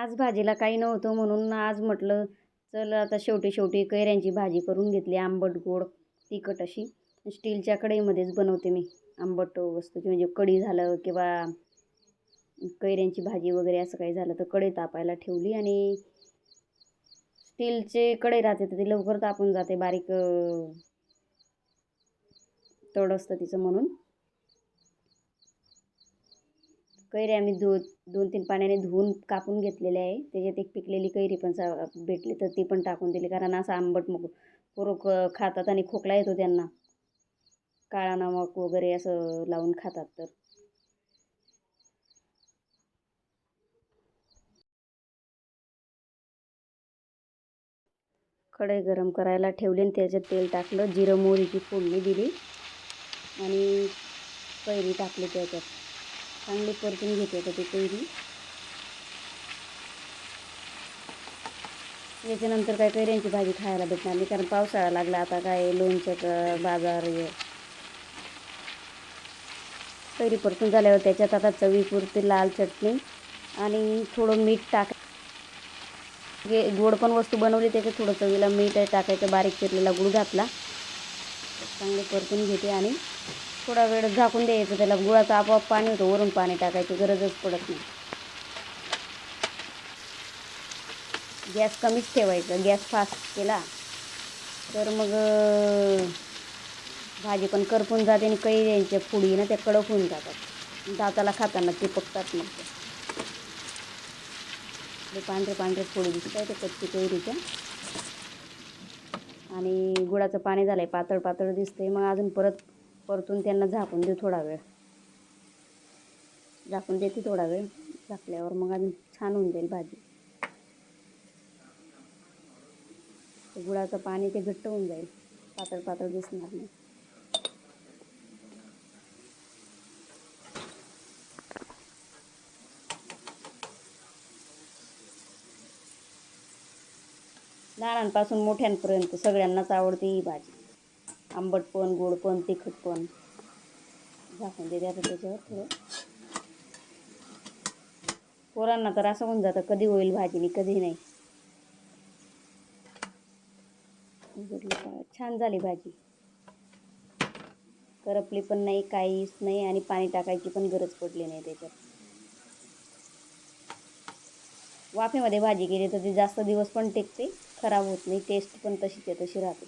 आज भाजीला काही नव्हतं म्हणून आज म्हटलं चल आता शेवटी कैऱ्यांची भाजी करून घेतली. आंबट गोड तिखट अशी स्टीलच्या कढईमध्येच बनवते मी आंबट वस्तू, म्हणजे कढी झालं किंवा कैऱ्यांची भाजी वगैरे असं काही झालं तर कढई तापायला ठेवली. आणि स्टीलचे कढई राहते तर ती लवकर तापून जाते, बारीक तड असतं तिचं म्हणून. कैरी आम्ही 2-3 पाण्याने धुवून कापून घेतलेले आहे. त्याच्यात एक पिकलेली कैरी पण भेटली तर ती पण टाकून दिली, कारण असं आंबट मग पोरं खातात आणि खोकला येतो त्यांना, काळा नमक वगैरे असं लावून खातात. तर कढई गरम करायला ठेवली आणि त्याच्यात तेल टाकलं, जिरं मोहरीची फोडणी दिली आणि कैरी टाकली त्याच्यात. चांगली परतून घेते आता ती कैरी. याच्यानंतर काय कैऱ्यांची भाजी खायला भेटणार नाही, कारण पावसाळा लागला आता, काय लोणच्याचा बाजार. कैरी परतून झाल्यावर त्याच्यात आता चवीपुरती लाल चटणी आणि थोडं मीठ गोड पण वस्तू बनवली त्याच्यात थोडं चवीला मीठ टाकायचं, बारीक चिरलेला गूळ घातला. चांगले परतून घेते आणि थोडा वेळ झाकून द्यायचं त्याला. गुळाचं आपोआप पाणी होतं, वरून पाणी टाकायची गरजच पडत नाही. गॅस कमीच ठेवायचं. गॅस फास्ट केला तर मग भाजी पण करपून जाते आणि कैऱ्यांच्या फोडी ना त्या कडक होऊन जातात, दाताला खाताना चिपकतात. मग ते पांढरे फोडी दिसत आहे ते कच्ची कैरीच्या. आणि गुळाचं पाणी झालं आहे, पातळ दिसते. मग अजून परतून त्यांना झाकून देऊ थोडा वेळ. झाकून देते थोडा वेळ. झाकल्यावर मग अजून छान होऊन जाईल भाजी. गुळाचं पाणी ते घट्ट होऊन जाईल, पातळ दिसणार नाही. लहानांपासून मोठ्यांपर्यंत सगळ्यांनाच आवडते ही भाजी. आंबट पण, गोड पण, तिखट पण. झाकून देते आता त्याच्यावर थोडं. पोरांना तर असं होऊन जातं कधी होईल भाजीनी कधी नाही. छान झाली भाजी, करपली पण नाही, काहीच नाही आणि पाणी टाकायची पण गरज पडली नाही त्याच्यात. वाफेमध्ये भाजी केली तर ती जास्त दिवस पण टिकते, खराब होत नाही. टेस्ट पण तशीच्या तशी राहते.